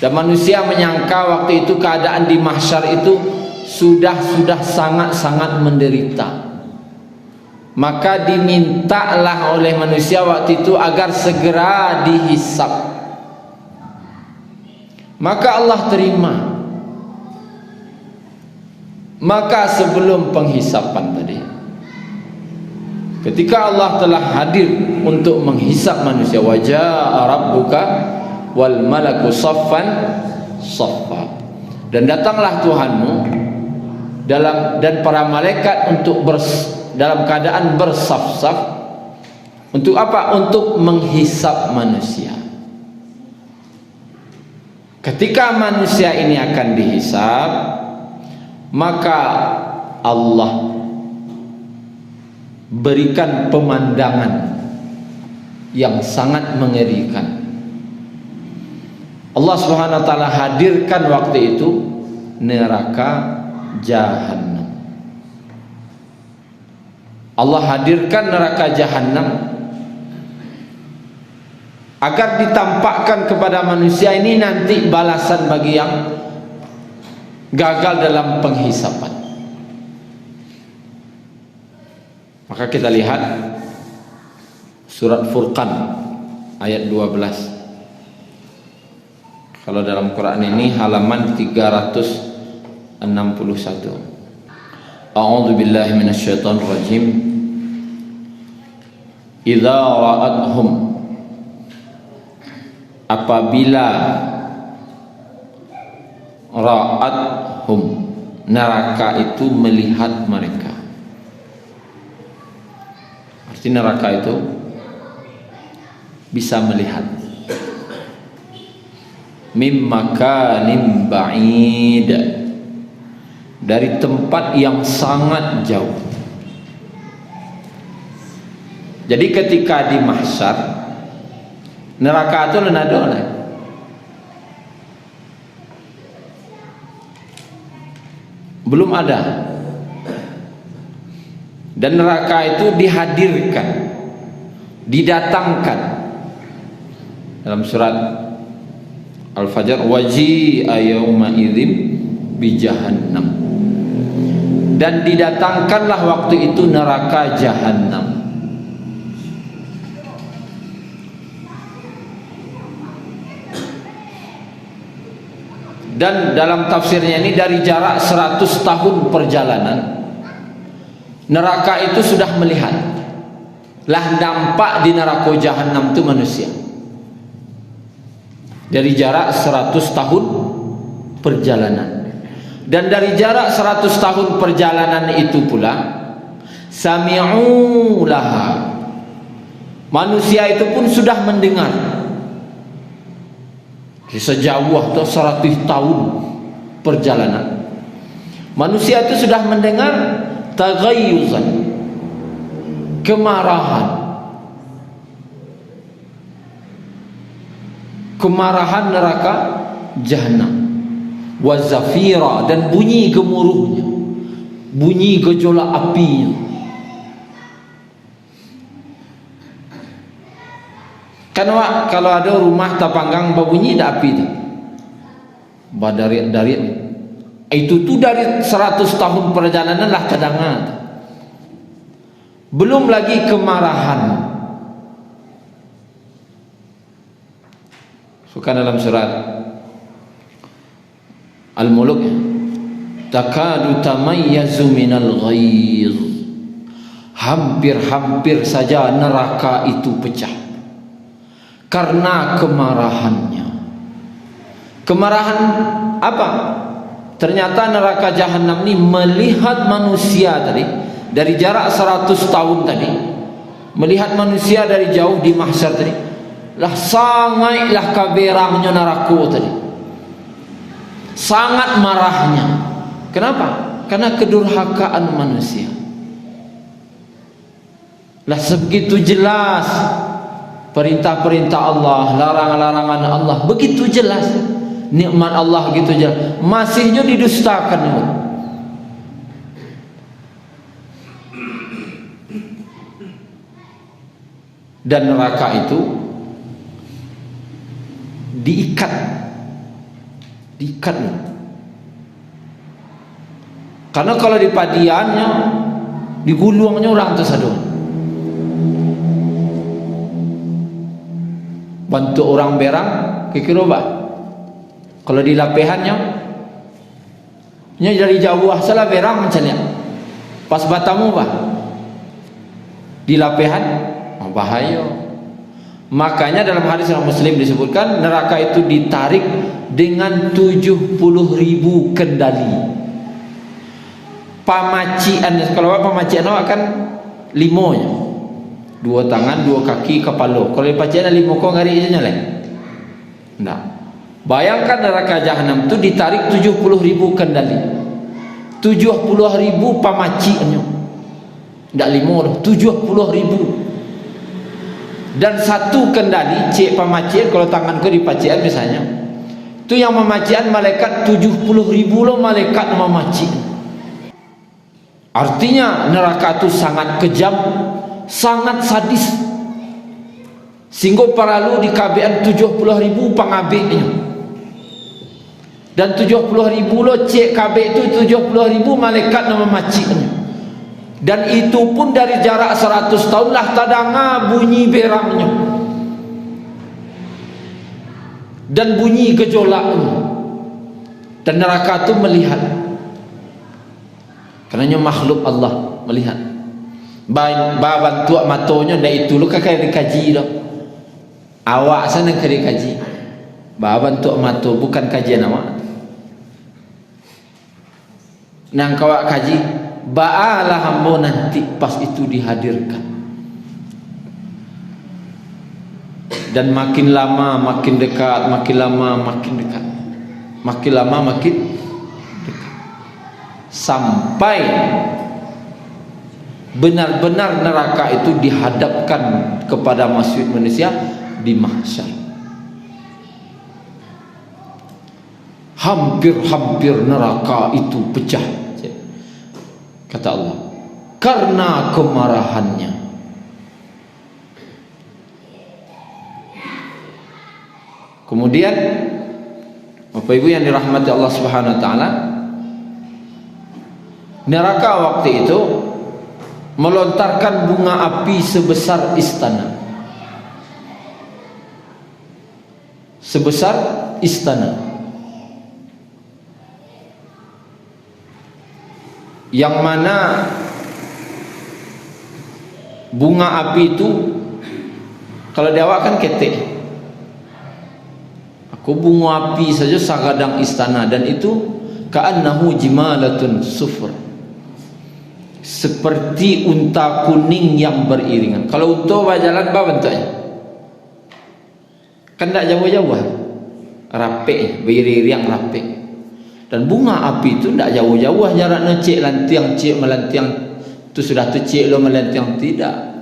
Dan manusia menyangka waktu itu keadaan di mahsyar itu sudah sangat-sangat menderita. Maka dimintalah oleh manusia waktu itu agar segera dihisab. Maka Allah terima. Maka sebelum penghisapan tadi, ketika Allah telah hadir untuk menghisap manusia, wajaa rabbuka wal malaku saffan saffa, dan datanglah Tuhanmu dan para malaikat dalam keadaan bersaf-saf. Untuk apa? Untuk menghisap manusia. Ketika manusia ini akan dihisap, maka Allah berikan pemandangan yang sangat mengerikan. Allah Subhanahu wa taala hadirkan waktu itu neraka Jahannam. Allah hadirkan neraka Jahannam agar ditampakkan kepada manusia ini nanti balasan bagi yang gagal dalam penghisapan. Maka kita lihat surat Furqan ayat 12. Kalau dalam Quran ini halaman 361. A'udzu billahi minasyaitonir rajim. Idza ra'athum, apabila ra'athum, neraka itu melihat mereka. Arti neraka itu bisa melihat mim makanin ba'id, dari tempat yang sangat jauh. Jadi ketika di mahsyar, neraka itu lenadona, belum ada, dan neraka itu dihadirkan, didatangkan. Dalam surat Al-Fajr, waji'a yawma idzin bi jahannam, dan didatangkanlah waktu itu neraka Jahannam. Dan dalam tafsirnya ini dari jarak 100 tahun perjalanan, neraka itu sudah melihat. Lah nampak di neraka Jahannam itu manusia. Dari jarak 100 tahun perjalanan. Dan dari jarak 100 tahun perjalanan itu pula, sami'u laha, manusia itu pun sudah mendengar. Sejauh atau 100 tahun perjalanan, manusia itu sudah mendengar taghayyuzan, kemarahan neraka Jahannam, wa zafira, dan bunyi gemuruhnya, bunyi gejolak apinya. Kan kalau ada rumah tapanggang berbunyi ada api itu, dari itu tuh dari 100 tahun perjalanan lah cadangan. Belum lagi kemarahan. Suka dalam surat Al-Muluk, takadu tamayyazu minal ghaiz, hampir-hampir saja neraka itu pecah karena kemarahannya. Kemarahan apa? Ternyata neraka Jahannam ini melihat manusia tadi dari jarak 100 tahun tadi, melihat manusia dari jauh di mahsyar tadi, lah sangatlah kaberangnya neraka tadi, sangat marahnya. Kenapa? Karena kedurhakaan manusia. Lah sebegitu jelas perintah-perintah Allah, larangan-larangan Allah, begitu jelas. Nikmat Allah gitu jelas, masihnya didustakan. Dan neraka itu diikat diikat. Karena kalau di padiannya, digulungnya orang tersadun. Bantu orang berang, kira-kira bah. Kalau di lapehannya, nya dari jauh salah berang macamnya. Pas batamu bah, di lapehan, bahaya. Makanya dalam hadis yang Muslim disebutkan neraka itu ditarik dengan 70.000 kendali. Pamacian, kalau pamacian akan limonya, 2 tangan, 2 kaki, kepala. Kalau pacian 5 kok ngari aja nyalek. Nah, bayangkan neraka jahanam itu ditarik 70.000 kendali. 70.000 pamaciannya. Tidak 5 70.000. Dan satu kendali cek pemacian, kalau tanganku di pacian misalnya, itu yang memacian malaikat 70.000 loh malaikat memacian. Artinya neraka itu sangat kejam, sangat sadis. Sehingga paralu di KBN 70.000 pangabeknya. Dan 70.000 loh cek KB itu 70.000 malaikat memaciannya. Dan itu pun dari jarak 100 tahun lah tadanga bunyi berangnya dan bunyi gejolaknya. Dan neraka itu melihat, karenanya makhluk Allah melihat. Bantu matonya ndak itu lu kakak dikaji dah. Awak sana kali kaji. Bantu mato bukan kajian awak. Nang kawak kaji ba'alah hamba nanti pas itu dihadirkan. Dan makin lama makin dekat, makin lama makin dekat, makin lama makin dekat, sampai benar-benar neraka itu dihadapkan kepada manusia di mahsyar. Hampir-hampir neraka itu pecah, kata Allah, karena kemarahannya. Kemudian Bapak Ibu yang dirahmati Allah Subhanahu wa taala, neraka waktu itu melontarkan bunga api sebesar istana. Sebesar istana. Yang mana bunga api itu kalau diawak kan ketek. Aku bunga api saja sagadang istana, dan itu ka'annahu jimalatun sufur, seperti unta kuning yang beriringan. Kalau unta berjalan apa bentuknya? Kan tak jauh-jauh, rapik, beriring rapik. Dan bunga api itu tidak jauh-jauh jaraknya, cek lantiang, cek melantiang itu sudah tu cek lo melantiang, tidak.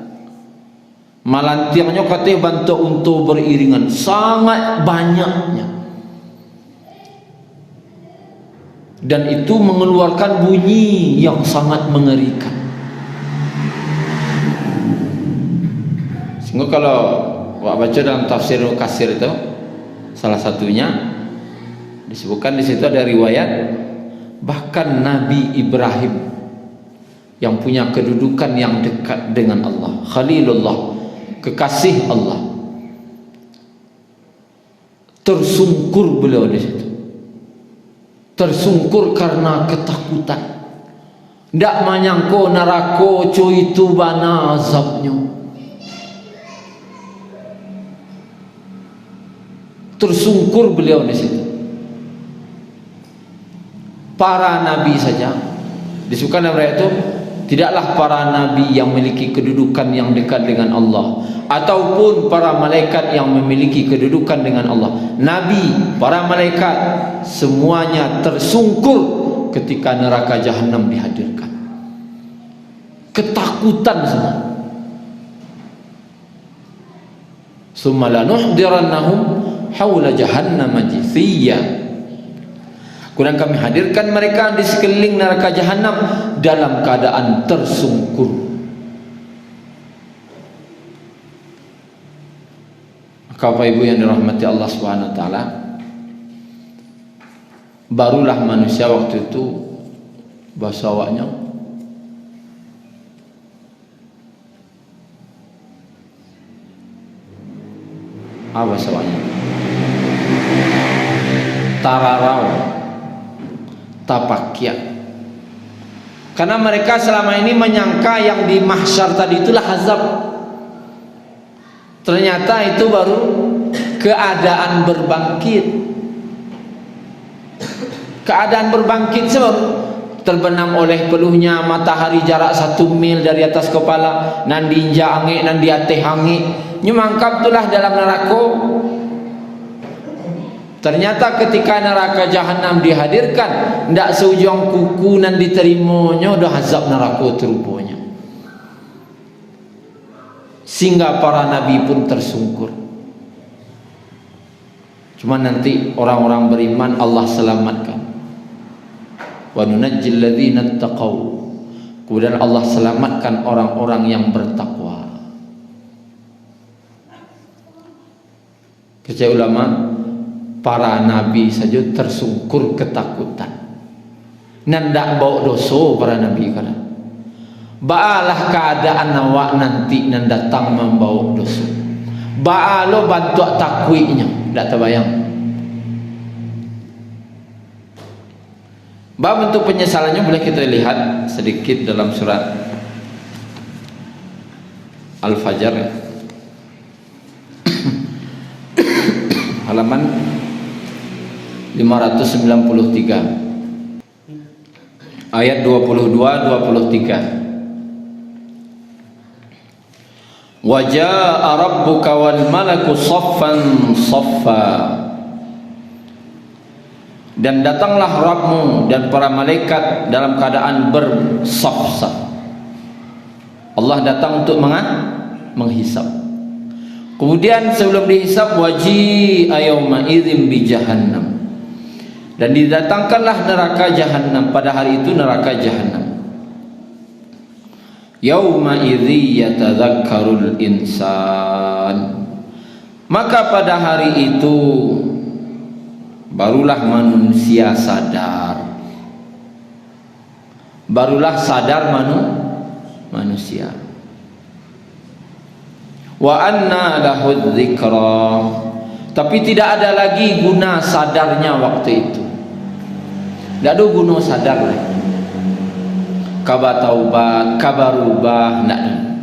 Melantiangnya katanya bantu untuk beriringan sangat banyaknya, dan itu mengeluarkan bunyi yang sangat mengerikan. Sehingga kalau baca dalam tafsir Kasir itu salah satunya disebutkan di situ ada riwayat bahkan Nabi Ibrahim yang punya kedudukan yang dekat dengan Allah, Khalilullah, kekasih Allah, tersungkur beliau di situ. Tersungkur karena ketakutan. Ndak menyangka neraka itu bana azabnya. Tersungkur beliau di situ. Para nabi saja disebutkan dalam ayat itu, tidaklah para nabi yang memiliki kedudukan yang dekat dengan Allah, ataupun para malaikat yang memiliki kedudukan dengan Allah. Nabi, para malaikat, semuanya tersungkur ketika neraka jahanam dihadirkan. Ketakutan semua. Summa lanuhdirannahum haula jahannam jithiya. Kemudian kami hadirkan mereka di sekeliling neraka jahanam dalam keadaan tersungkur. Bapak Ibu yang dirahmati Allah Subhanahu wa taala, barulah manusia waktu itu bahasa awaknya apa bahasa awaknya tararau tapakya, karena mereka selama ini menyangka yang di mahsyar tadi itulah azab. Ternyata itu baru keadaan berbangkit. Keadaan berbangkit sebab terbenam oleh peluhnya matahari jarak 1 mil dari atas kepala, nan diinjak angin, nan diateh angin, nyemangkap itulah dalam neraka. Ternyata ketika neraka jahanam dihadirkan, ndak seujung kuku nan diterimanya udah azab neraka terupanya. Sehingga para nabi pun tersungkur. Cuma nanti orang-orang beriman Allah selamatkan. Wa nunajjil ladzina taqaw. Kemudian Allah selamatkan orang-orang yang bertakwa. Kata ulama, para nabi saja tersungkur ketakutan. Nandak bawa dosa para nabi kana. Baalah keadaan awak nanti nan datang membawa dosa. Baalo bantu takwiknya, ndak terbayang. Bab bentuk penyesalannya boleh kita lihat sedikit dalam surat Al-Fajr ya. Halaman 593 ayat 22-23. Wa jaa'a rabbuka wal malaku saffan saffa, dan datanglah Rabbmu dan para malaikat dalam keadaan bersaf-saf. Allah datang untuk menghisab. Kemudian sebelum dihisab, waji'a yauma idzin bi jahannam, dan didatangkanlah neraka jahanam. Pada hari itu neraka jahanam. Yauma idzi yatadzakkarul insan, maka pada hari itu barulah manusia sadar. Barulah sadar manusia. Wa anna lahud dzikra, tapi tidak ada lagi guna sadarnya waktu itu. Tidak ada guna sadar lagi. Kabar taubat, kabar ubah, tidak ada.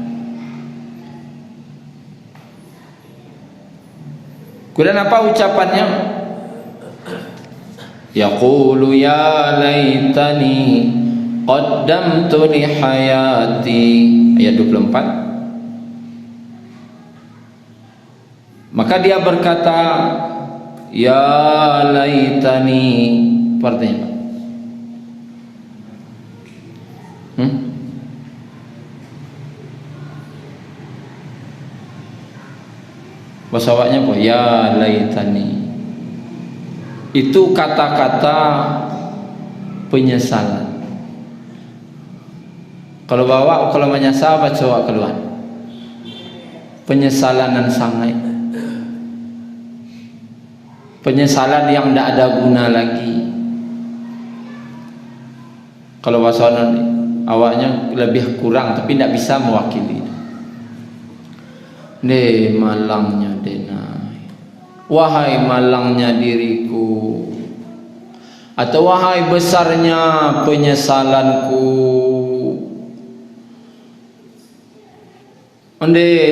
Kemudian apa ucapannya? Yaqulu ya laitani qaddamtu li hayati, ayat 24. Maka dia berkata ya laitani, artinya bahasa awaknya apa? Ya laitani. Itu kata-kata penyesalan. Kalau bawa, kalau menyesal baca awak keluar. Penyesalan dan sangai. Penyesalan yang tidak ada guna lagi. Kalau bahasa awaknya lebih kurang, tapi tidak bisa mewakili. Malangnya denai, wahai malangnya diriku, atau wahai besarnya penyesalanku.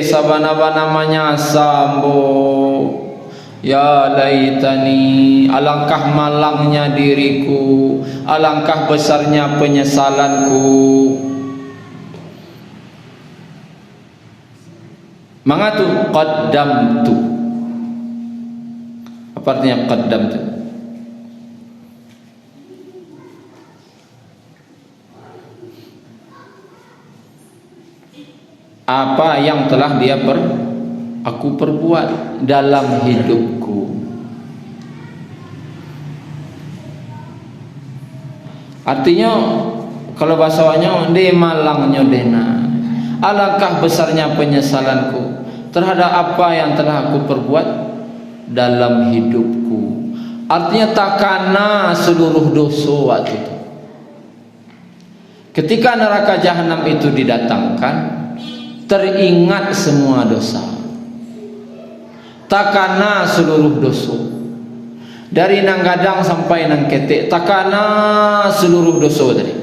Sabana namanya sambo, ya laitani, alangkah malangnya diriku, alangkah besarnya penyesalanku. Mangatu qaddamtu. Apa artinya qaddamtu? Apa yang telah aku perbuat dalam hidupku. Artinya kalau bahasanya de malangnya dena, alangkah besarnya penyesalanku terhadap apa yang telah aku perbuat dalam hidupku. Artinya takana seluruh dosa waktu itu. Ketika neraka jahanam itu didatangkan, teringat semua dosa. Takana seluruh dosa. Dari nang gadang sampai nang ketek, takana seluruh dosa tadi.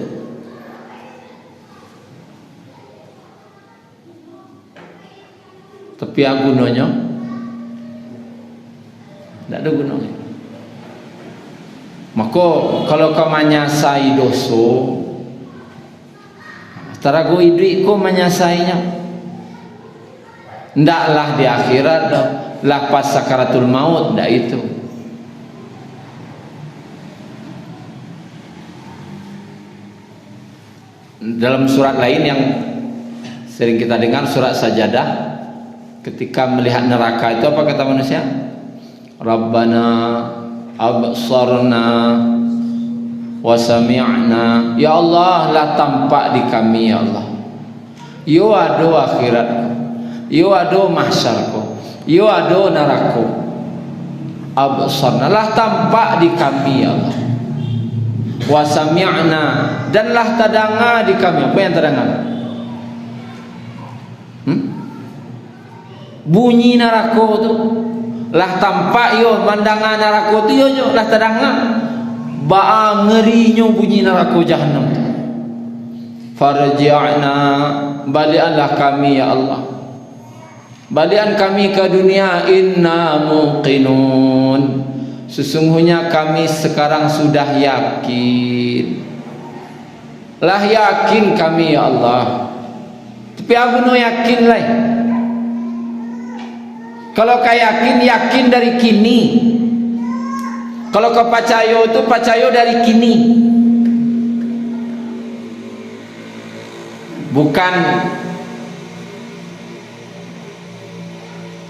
Tapi apa gunanya? Tidak ada gunanya. Maka kalau kau menyasai dosa, tarago idrik kau menyasainya, ndaklah di akhirat, lah pas sakaratul maut, ndak itu. Dalam surat lain yang sering kita dengar, surat Sajadah, ketika melihat neraka itu apa kata manusia? Rabbana absarna wa sami'na. Ya Allah, lah tampak di kami ya Allah. Yo ado akhiratku, yo ado mahsyarku, yo ado neraka. Absarna, lah tampak di kami ya Allah. Wa sami'na, dan lah tadanga di kami. Apa yang tadanga? Bunyi neraka tu lah tampak yo, mandangan neraka tu yo lah tadanga. Ba'a ngerinya bunyi neraka jahanam tu. Farji'na, balianlah kami ya Allah, balian kami ke dunia. Inna muqinun, sesungguhnya kami sekarang sudah yakin. Lah yakin kami ya Allah. Tapi aku no yakin lah. Kalau kau yakin, yakin dari kini. Kalau kau percaya itu percaya dari kini. Bukan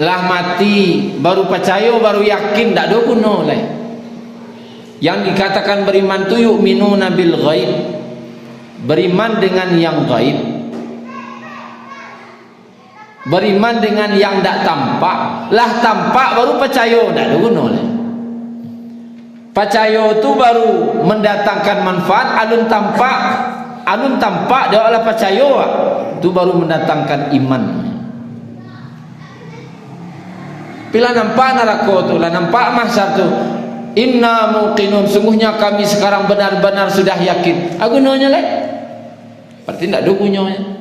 lah mati baru percaya baru yakin, tak ada guna lah. Yang dikatakan beriman tu yu'minuna bil ghaib, beriman dengan yang gaib. Beriman dengan yang tak tampak. Lah tampak baru percaya, tak ada guna lah. Percaya tu baru mendatangkan manfaat. Alun tampak dia adalah percaya, tu baru mendatangkan iman. Bila nampak neraka tu, lah nampak mahsyar tu, inna muqinun, sungguhnya kami sekarang benar-benar sudah yakin. Gunanya lah. Berarti tak ada gunanya.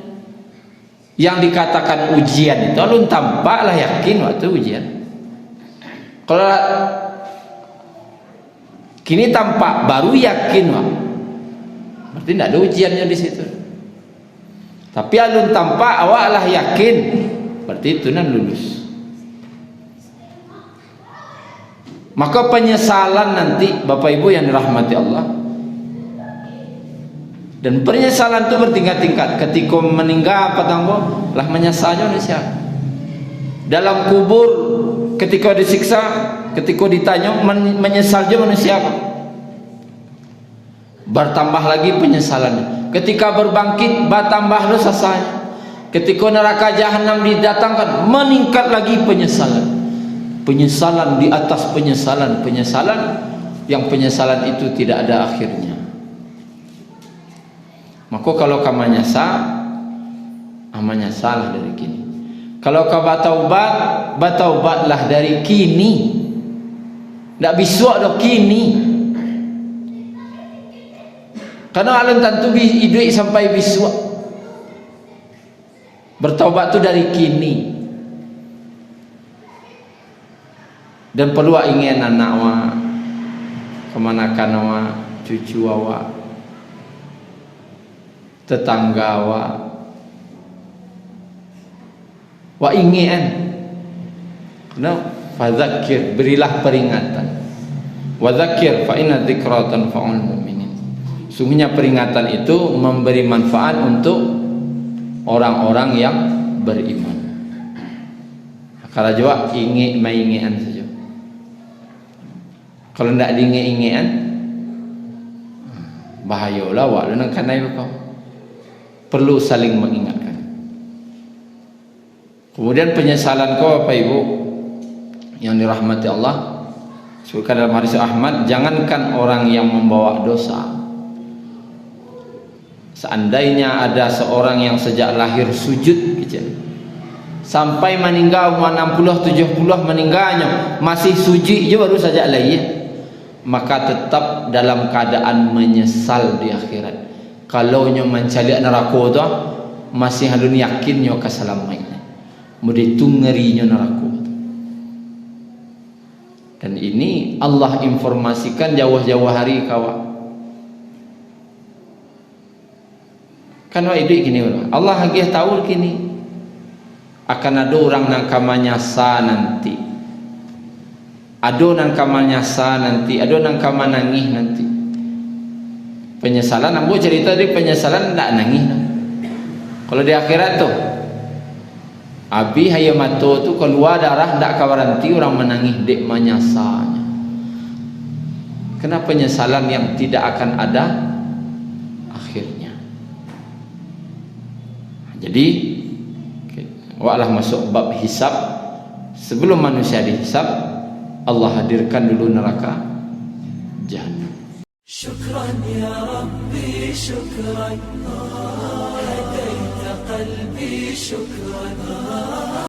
Yang dikatakan ujian itu alun tampaklah yakin waktu ujian. Kalau kini tampak baru yakin, berarti tidak ada ujiannya di situ. Tapi alun tampak awaklah yakin, berarti itu nan lulus. Maka penyesalan nanti Bapak Ibu yang dirahmati Allah, dan penyesalan itu bertingkat-tingkat. Ketika meninggal petanggo lah menyesalnya manusia. Dalam kubur ketika disiksa, ketika ditanya menyesalnya manusia. Bertambah lagi penyesalannya. Ketika berbangkit bertambah dosanya. Ketika neraka jahanam didatangkan, meningkat lagi penyesalan. Penyesalan di atas penyesalan, yang penyesalan itu tidak ada akhirnya. Maka kalau kamu menyesalah dari kini. Kalau kau bertaubatlah dari kini. Tak bisa dah kini. Karena alam tentu hidup sampai biswa. Bertaubat tu dari kini. Dan perlu ingin anak awak, kemanakan awak, cucu awak, tetangga wa ingin fadzakir, berilah peringatan. Wa dzakir fa inna dzikra tanfa'ul mu'minin. Sungguhnya peringatan itu memberi manfaat untuk orang-orang yang beriman. Kalau jawab ingin maingian saja. Kalau tidak diingin-inginan, bahayalah wak lu nak kanai kau. Perlu saling mengingatkan. Kemudian penyesalan kau Bapak Ibu yang dirahmati Allah, Sebutkan dalam hadis Ahmad, jangankan orang yang membawa dosa, seandainya ada seorang yang sejak lahir sujud sampai meninggal umur 60-70 meninggalnya masih sujud je baru saja lahir, maka tetap dalam keadaan menyesal di akhirat. Kalau nyo mencari neraka tu masih halun yakin nyo kesalamatnya, mudi tu ngeri nyo neraka. Dan ini Allah informasikan jauh-jauh hari kawan. Kan itu gini Allah lagi tahu kini akan ada orang nang kamanyasa nanti, ada nang kamanyasa nanti, ada nang kamanangih nanti. Penyesalan, ambo cerita di penyesalan ndak nangih. Kalau di akhirat tuh abi hayamato tu keluar darah ndak kawaranti orang menangih dek menyasanya. Kenapa penyesalan yang tidak akan ada akhirnya? Jadi wa'lah masuk bab hisab. Sebelum manusia dihisab, Allah hadirkan dulu neraka jahanam. Syukran ya Rabbi, syukran, hadaita qalbi, syukran.